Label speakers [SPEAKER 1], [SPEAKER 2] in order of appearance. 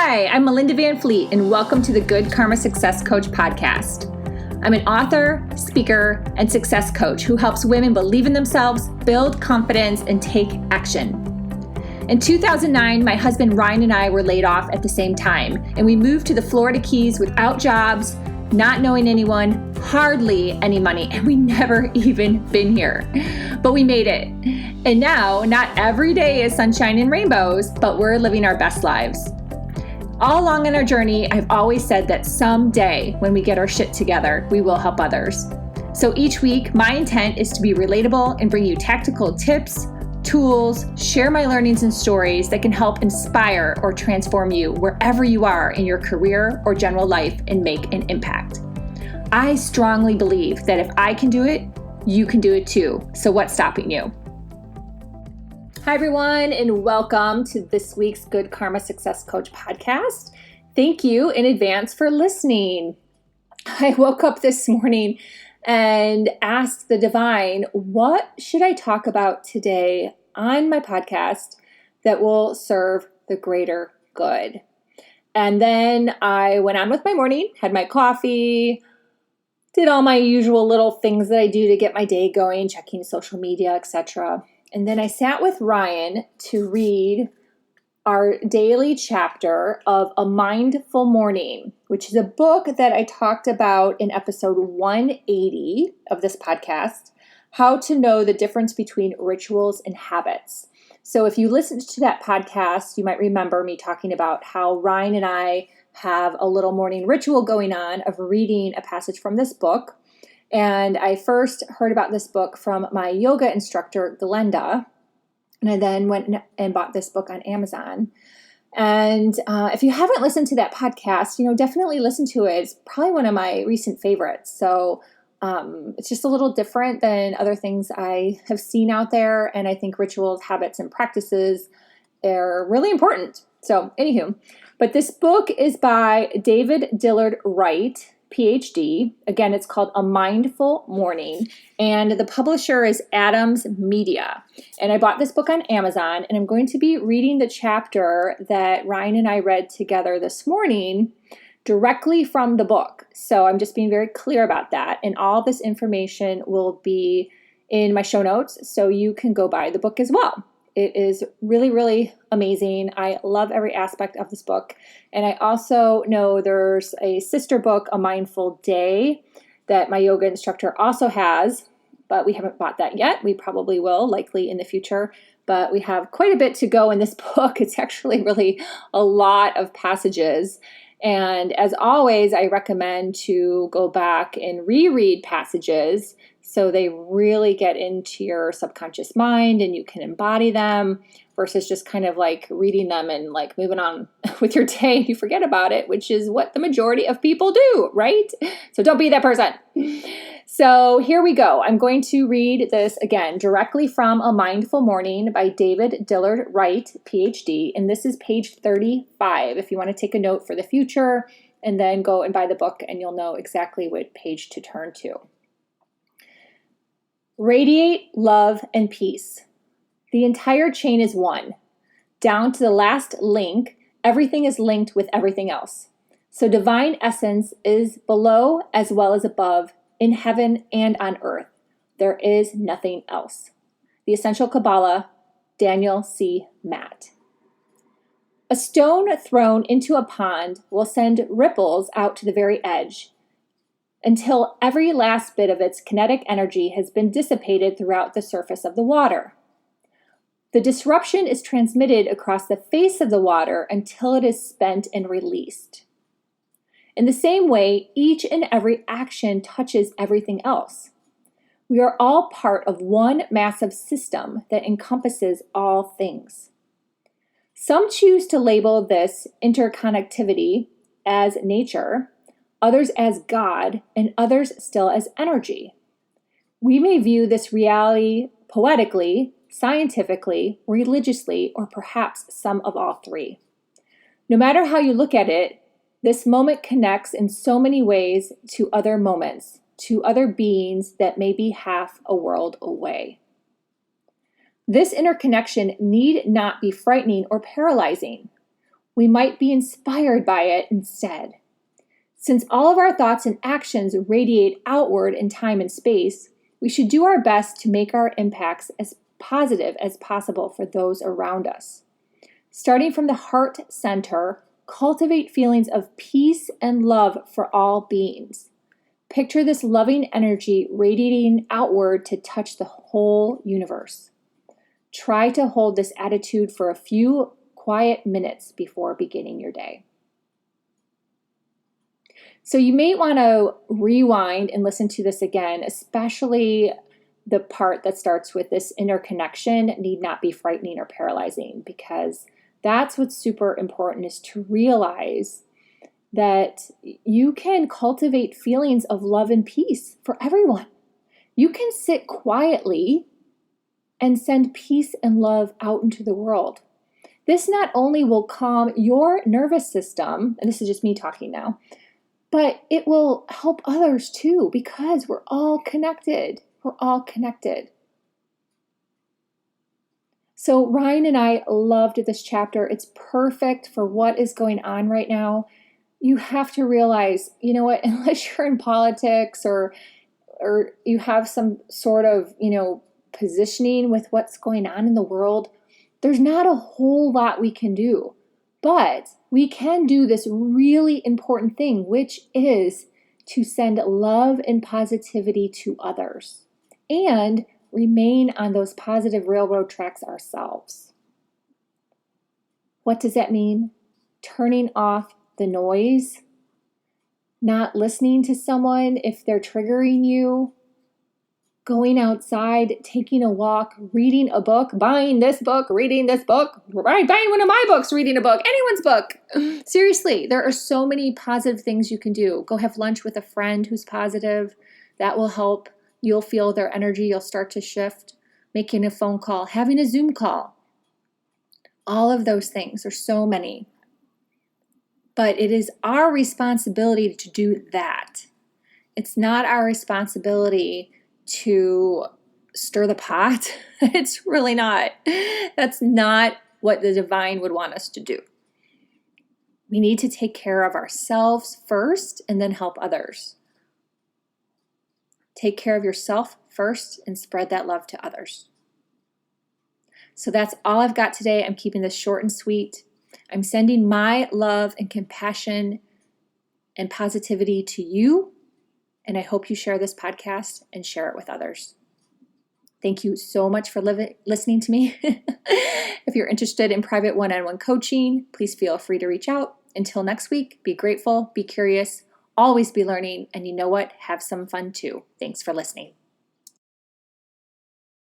[SPEAKER 1] Hi, I'm Melinda Van Fleet, and welcome to the Good Karma Success Coach podcast. I'm an author, speaker, and success coach who helps women believe in themselves, build confidence, and take action. In 2009, my husband Ryan and I were laid off at the same time, and we moved to the Florida Keys without jobs, not knowing anyone, hardly any money, and we never even been here. But we made it. And now, not every day is sunshine and rainbows, but we're living our best lives. All along in our journey, I've always said that someday when we get our shit together, we will help others. So each week, my intent is to be relatable and bring you tactical tips, tools, share my learnings and stories that can help inspire or transform you wherever you are in your career or general life and make an impact. I strongly believe that if I can do it, you can do it too. So what's stopping you? Hi, everyone, and welcome to this week's Good Karma Success Coach podcast. Thank you in advance for listening. I woke up this morning and asked the divine, what should I talk about today on my podcast that will serve the greater good? And then I went on with my morning, had my coffee, did all my usual little things that I do to get my day going, checking social media, etc. And then I sat with Ryan to read our daily chapter of A Mindful Morning, which is a book that I talked about in episode 180 of this podcast, How to Know the Difference Between Rituals and Habits. So if you listened to that podcast, you might remember me talking about how Ryan and I have a little morning ritual going on of reading a passage from this book. And I first heard about this book from my yoga instructor, Glenda, and I then went and bought this book on Amazon. And if you haven't listened to that podcast, definitely listen to it. It's probably one of my recent favorites. So it's just a little different than other things I have seen out there. And I think rituals, habits, and practices are really important. So anywho, but this book is by David Dillard-Wright PhD. Again, it's called A Mindful Morning, and the publisher is Adams Media. And I bought this book on Amazon, and I'm going to be reading the chapter that Ryan and I read together this morning directly from the book. So I'm just being very clear about that. And all this information will be in my show notes, so you can go buy the book as well. It is really, really amazing. I love every aspect of this book. And I also know there's a sister book, A Mindful Day, that my yoga instructor also has, but we haven't bought that yet. We probably will, likely in the future. But we have quite a bit to go in this book. It's actually really a lot of passages. And as always, I recommend to go back and reread passages so they really get into your subconscious mind and you can embody them versus just kind of like reading them and like moving on with your day and you forget about it, which is what the majority of people do, right? So don't be that person. So here we go. I'm going to read this again directly from A Mindful Morning by David Dillard-Wright, PhD. And this is page 35 if you want to take a note for the future and then go and buy the book and you'll know exactly what page to turn to. Radiate love and peace. The entire chain is one. Down to the last link, everything is linked with everything else. So divine essence is below as well as above, in heaven and on earth. There is nothing else. The Essential Kabbalah, Daniel C. Matt. A stone thrown into a pond will send ripples out to the very edge, until every last bit of its kinetic energy has been dissipated throughout the surface of the water. The disruption is transmitted across the face of the water until it is spent and released. In the same way, each and every action touches everything else. We are all part of one massive system that encompasses all things. Some choose to label this interconnectivity as nature, others as God, and others still as energy. We may view this reality poetically, scientifically, religiously, or perhaps some of all three. No matter how you look at it, this moment connects in so many ways to other moments, to other beings that may be half a world away. This interconnection need not be frightening or paralyzing. we might be inspired by it instead. Since all of our thoughts and actions radiate outward in time and space, we should do our best to make our impacts as positive as possible for those around us. Starting from the heart center, cultivate feelings of peace and love for all beings. Picture this loving energy radiating outward to touch the whole universe. Try to hold this attitude for a few quiet minutes before beginning your day. So you may want to rewind and listen to this again, especially the part that starts with this interconnection need not be frightening or paralyzing, because that's what's super important, is to realize that you can cultivate feelings of love and peace for everyone. You can sit quietly and send peace and love out into the world. This not only will calm your nervous system, and this is just me talking now, but it will help others too, because we're all connected. We're all connected. So Ryan and I loved this chapter. It's perfect for what is going on right now. You have to realize, you know what, unless you're in politics or you have some sort of, positioning with what's going on in the world, there's not a whole lot we can do. But we can do this really important thing, which is to send love and positivity to others and remain on those positive railroad tracks ourselves. What does that mean? Turning off the noise, not listening to someone if they're triggering you, going outside, taking a walk, reading a book, buying this book, reading this book, right? Buying one of my books, reading a book, anyone's book. Seriously, there are so many positive things you can do. Go have lunch with a friend who's positive. That will help. You'll feel their energy. You'll start to shift. Making a phone call, having a Zoom call. All of those things. There's so many. But it is our responsibility to do that. It's not our responsibility to stir the pot. It's really not. That's not what the divine would want us to do. We need to take care of ourselves first and then help others. Take care of yourself first and spread that love to others. So that's all I've got today. I'm keeping this short and sweet. I'm sending my love and compassion and positivity to you. And I hope you share this podcast and share it with others. Thank you so much for listening to me. If you're interested in private one-on-one coaching, please feel free to reach out. Until next week, be grateful, be curious, always be learning, and you know what? Have some fun too. Thanks for listening.